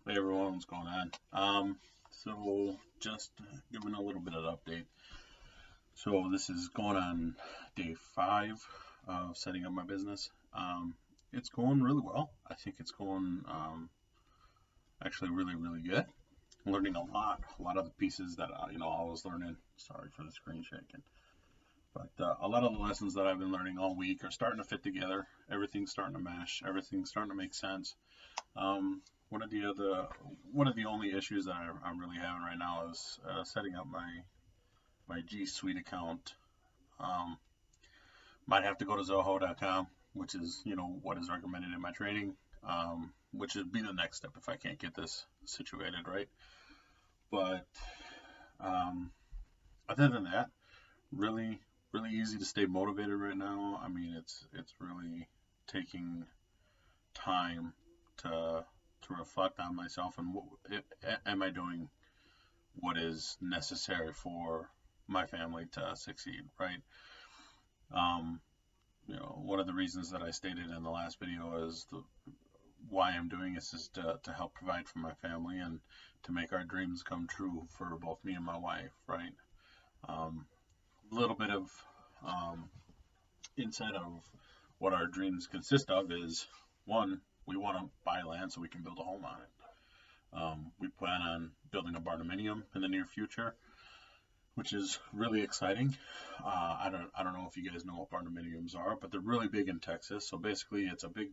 Hey everyone, what's going on? So just giving a little bit of an update. So this is going on day 5 of setting up my business. It's going really well. I think it's going actually really good. Learning a lot of the pieces that I was learning. Sorry for the screen shaking, but a lot of the lessons that I've been learning all week are starting to fit together. Everything's starting to mesh. Everything's starting to make sense. Um, one of the only issues that I'm really having right now is setting up my G Suite account. Um, might have to go to Zoho.com, which is what is recommended in my training, which would be the next step if I can't get this situated right. But um, other than that, really easy to stay motivated right now. I mean, it's really taking time to reflect on myself and am I doing what is necessary for my family to succeed, right? Um, One of the reasons that I stated in the last video is why I'm doing this is to help provide for my family and to make our dreams come true for both me and my wife, right? Um, a little bit of um, insight of what our dreams consist of is one, we want to buy land so we can build a home on it. We plan on building a barndominium in the near future, which is really exciting. I don't know if you guys know what barndominiums are, but they're really big in Texas. So basically, it's a big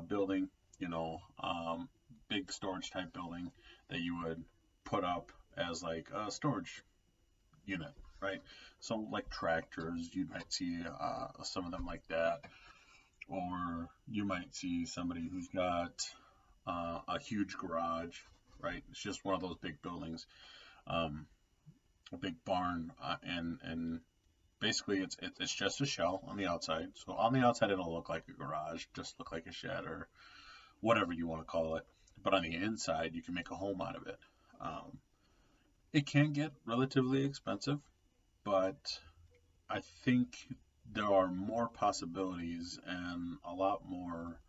building, you know, um, big storage type building that you would put up as like a storage unit, right? So like tractors, you might see some of them like that, or you might see somebody who's got a huge garage, right? It's just one of those big buildings, um, a big barn, and basically it's just a shell on the outside. So on the outside it'll look like a garage, just look like a shed or whatever you want to call it. But on the inside you can make a home out of it. Um, it can get relatively expensive, but I think there are more possibilities and a lot more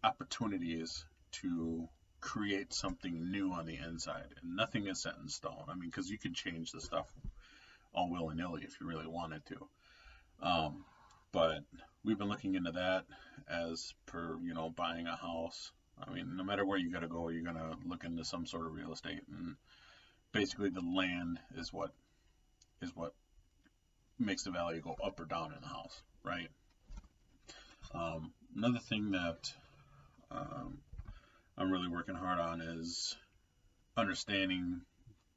opportunities to create something new on the inside, and nothing is set in stone. I mean, because you can change the stuff all willy nilly if you really wanted to. Um, but we've been looking into that as per buying a house. I mean, no matter where you got to go, you're gonna look into some sort of real estate, and basically the land is what makes the value go up or down in the house, right? Another thing that um, I'm really working hard on is understanding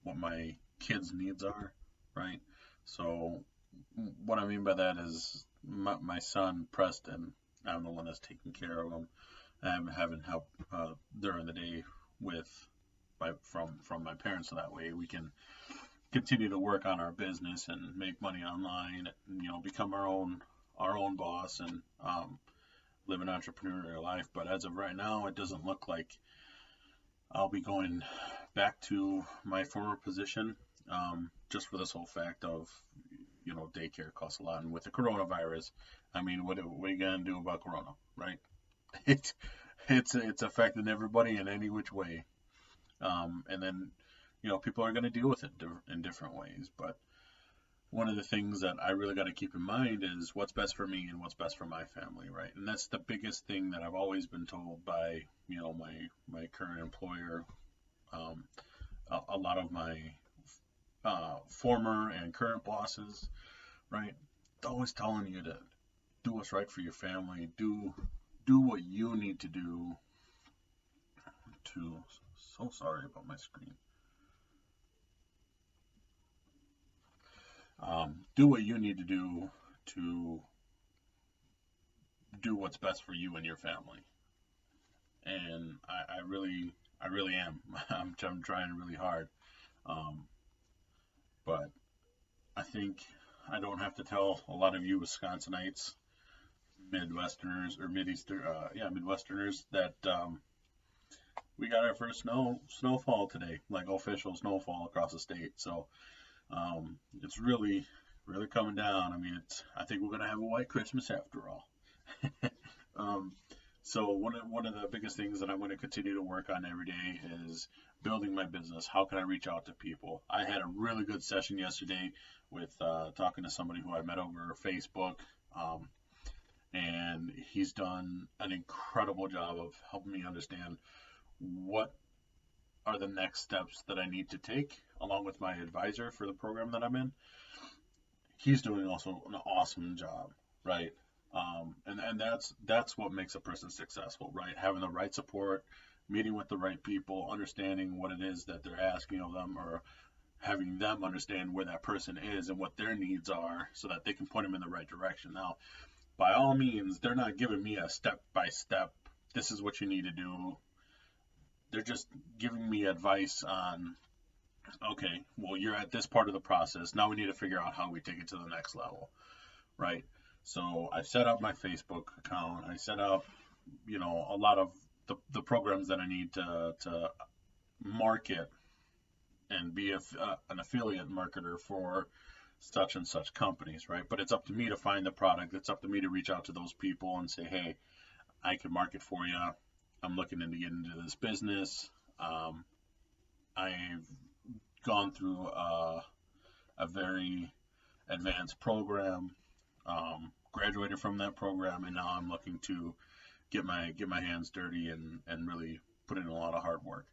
what my kids' needs are, right? So what I mean by that is my son Preston, I'm the one that's taking care of him. I'm having help during the day with from my parents, so that way we can continue to work on our business and make money online. Become our own boss and live an entrepreneurial life. But as of right now, it doesn't look like I'll be going back to my former position, just for this whole fact of, daycare costs a lot. And with the coronavirus, I mean, what are you going to do about Corona, right? It, it's affecting everybody in any which way. And then, people are going to deal with it in different ways. But one of the things that I really got to keep in mind is what's best for me and what's best for my family, right? And that's the biggest thing that I've always been told by, my current employer, um, a lot of my former and current bosses, right? Always telling you to do what's right for your family, do what you need to do to. So sorry about my screen. Do what you need to do to do what's best for you and your family. And I really am. I'm trying really hard. Um, but I think I don't have to tell a lot of you Wisconsinites, Midwesterners or Mideastern, Midwesterners that we got our first snowfall today, like official snowfall across the state. So it's really coming down. I mean, I think we're gonna have a white Christmas after all. um, So one of the biggest things that I'm going to continue to work on every day is building my business. How can I reach out to people? I had a really good session yesterday with talking to somebody who I met over Facebook, um, and he's done an incredible job of helping me understand what are the next steps that I need to take, along with my advisor for the program that I'm in. He's doing also an awesome job, right? And that's what makes a person successful, right? Having the right support, meeting with the right people, understanding what it is that they're asking of them, or having them understand where that person is and what their needs are, so that they can point them in the right direction. Now, by all means, they're not giving me a step by step. This is what you need to do. They're just giving me advice on, okay, well, you're at this part of the process. Now we need to figure out how we take it to the next level, right? So I set up my Facebook account. I set up, a lot of the programs that I need to market and be an affiliate marketer for such and such companies, right? But it's up to me to find the product. It's up to me to reach out to those people and say, hey, I can market for you. I'm looking into getting into this business. I've gone through a very advanced program, graduated from that program, and now I'm looking to get my hands dirty and really put in a lot of hard work.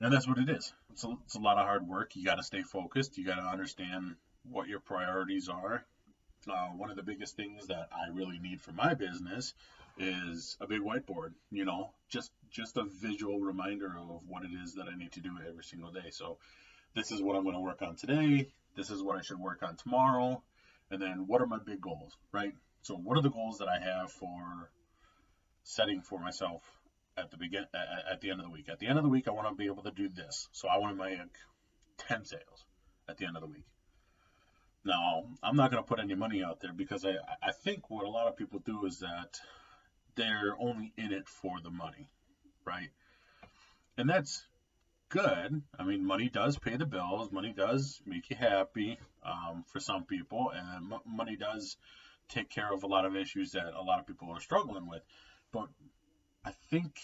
And that's what it is. It's a lot of hard work. You got to stay focused. You got to understand what your priorities are. One of the biggest things that I really need for my business is a big whiteboard. Just a visual reminder of what it is that I need to do every single day. So this is what I'm going to work on today. This is what I should work on tomorrow. And then what are my big goals, right? So what are the goals that I have for setting for myself at the end of the week? At the end of the week, I want to be able to do this. So I want to make 10 sales at the end of the week. Now, I'm not going to put any money out there, because I think what a lot of people do is that they're only in it for the money, right? And that's good. I mean, money does pay the bills. Money does make you happy, for some people, and money does take care of a lot of issues that a lot of people are struggling with. But I think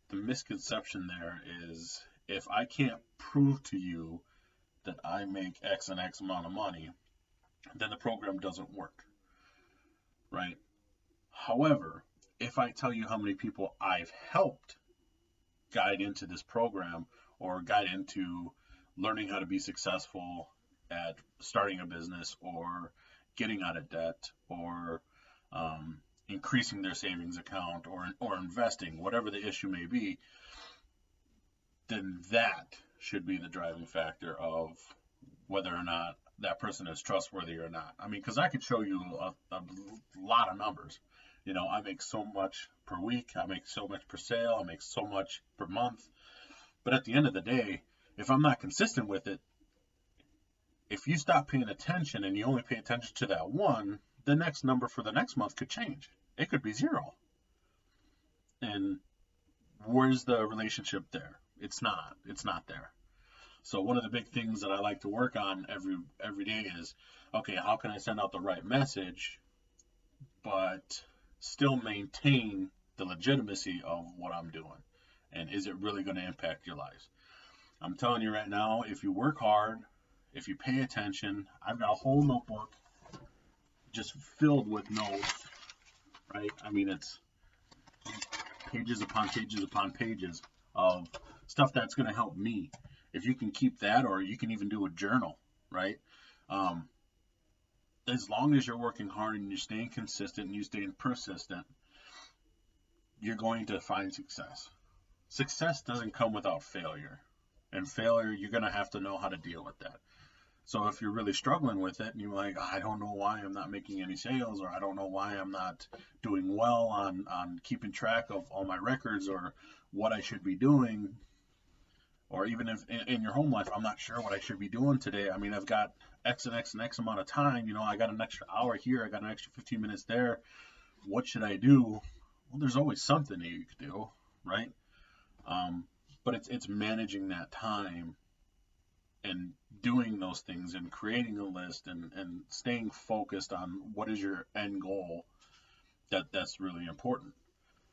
the misconception there is, if I can't prove to you that I make X and X amount of money, then the program doesn't work, right? However, if I tell you how many people I've helped guide into this program, or guide into learning how to be successful at starting a business, or getting out of debt, or increasing their savings account, or investing, whatever the issue may be, then that should be the driving factor of whether or not that person is trustworthy or not. I mean, because I could show you a lot of numbers. I make so much per week, I make so much per sale, I make so much per month. But at the end of the day, if I'm not consistent with it, if you stop paying attention and you only pay attention to that one, the next number for the next month could change. It could be 0. And where's the relationship there? It's not there. So one of the big things that I like to work on every day is, okay, how can I send out the right message, but still maintain the legitimacy of what I'm doing? And is it really going to impact your lives? I'm telling you right now, if you work hard, if you pay attention, I've got a whole notebook just filled with notes, right? I mean, it's pages upon pages upon pages of stuff that's going to help me. If you can keep that, or you can even do a journal, right? As long as you're working hard and you're staying consistent and you're staying persistent, you're going to find success. Success doesn't come without failure. And failure, you're going to have to know how to deal with that. So if you're really struggling with it and you're like, I don't know why I'm not making any sales, or I don't know why I'm not doing well on keeping track of all my records, or what I should be doing, or even if in your home life, I'm not sure what I should be doing today. I mean, I've got X and X and X amount of time. I got an extra hour here. I got an extra 15 minutes there. What should I do? Well, there's always something that you could do, right? But it's managing that time and doing those things and creating a list and staying focused on what is your end goal. That's really important.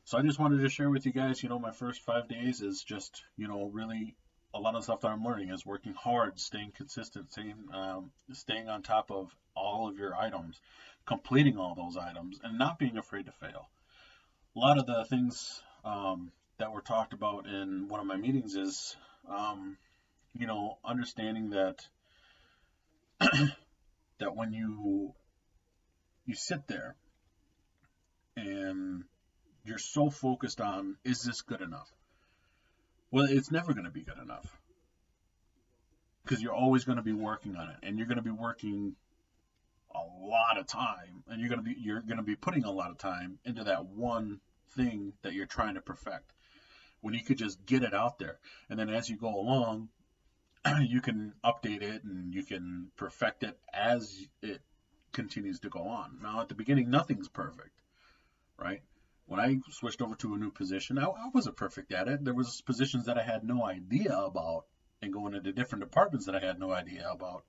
So I just wanted to share with you guys, my first 5 days is just, really a lot of stuff that I'm learning is working hard, staying consistent, staying on top of all of your items, completing all those items, and not being afraid to fail. A lot of the things that were talked about in one of my meetings is, understanding that that when you sit there and you're so focused on, is this good enough? Well, it's never going to be good enough because you're always going to be working on it, and you're going to be working a lot of time, and you're going to be putting a lot of time into that one thing that you're trying to perfect. When you could just get it out there, and then as you go along, you can update it and you can perfect it as it continues to go on. Now, at the beginning, nothing's perfect, right? When I switched over to a new position, I wasn't perfect at it. There was positions that I had no idea about, and going into different departments that I had no idea about.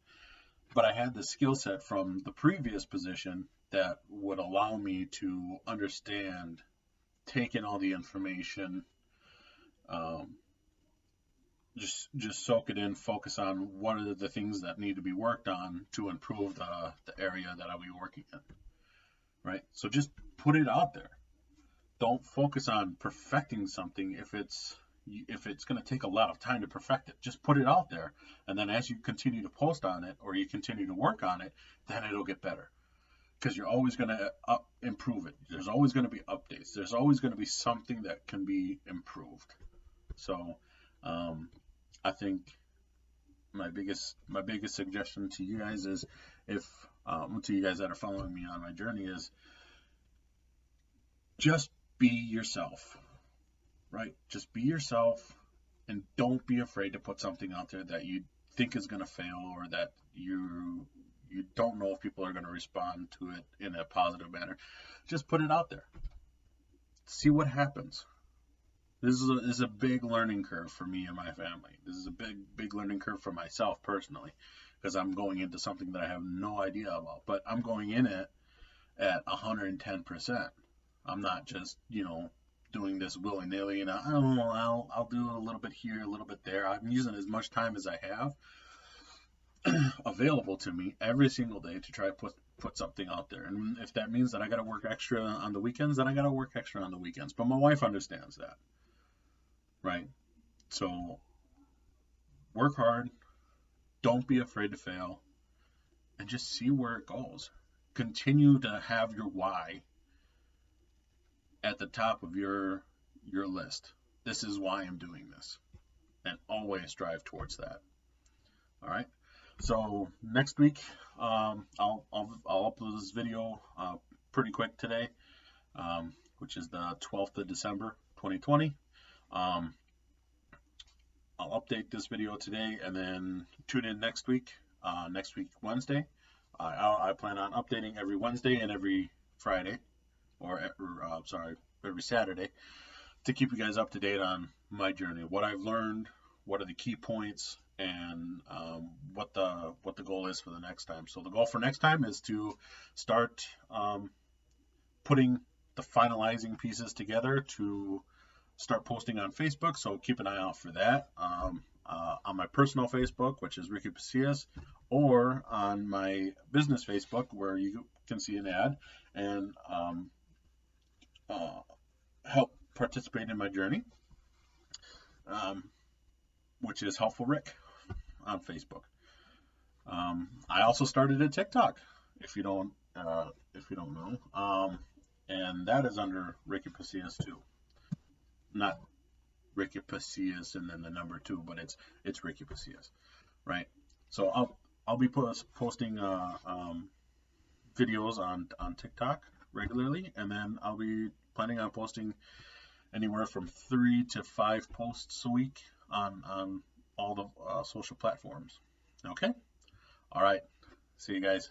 But I had the skill set from the previous position that would allow me to understand, take in all the information, um, just soak it in, focus on what are the things that need to be worked on to improve the area that I'll be working in, right? So just put it out there. Don't focus on perfecting something if it's going to take a lot of time to perfect it. Just put it out there, and then as you continue to post on it or you continue to work on it, then it'll get better, because you're always going to improve it. There's always going to be updates. There's always going to be something that can be improved. So I think my biggest suggestion to you guys is, if to you guys that are following me on my journey, is just be yourself, right? Just be yourself, and don't be afraid to put something out there that you think is going to fail, or that you don't know if people are going to respond to it in a positive manner. Just put it out there. See what happens. This is a big learning curve for me and my family. This is a big learning curve for myself personally, because I'm going into something that I have no idea about. But I'm going in it at 110%. I'm not just, doing this willy-nilly, and I'll do a little bit here, a little bit there. I'm using as much time as I have available to me every single day to try to put something out there. And if that means that I got to work extra on the weekends, then I got to work extra on the weekends. But my wife understands that, right? So work hard, don't be afraid to fail, and just see where it goes. Continue to have your why at the top of your list. This is why I'm doing this, and always strive towards that. All right. So next week, I'll upload this video pretty quick today, which is the 12th of December, 2020. I'll update this video today, and then tune in next week. Next week, Wednesday. I plan on updating every Wednesday and every Friday, every Saturday, to keep you guys up to date on my journey, what I've learned, what are the key points, and what the goal is for the next time. So the goal for next time is to start putting the finalizing pieces together to start posting on Facebook. So keep an eye out for that on my personal Facebook, which is Ricky Pasillas, or on my business Facebook, where you can see an ad and help participate in my journey, which is Helpful Rick on Facebook. I also started a TikTok, if you don't know, and that is under Ricky Pasillas too. Not Ricky Pasillas and then the number 2, but it's Ricky Pasillas, right? So I'll be posting videos on TikTok regularly, and then I'll be planning on posting anywhere from 3 to 5 posts a week on all the social platforms. Okay? All right. See you guys.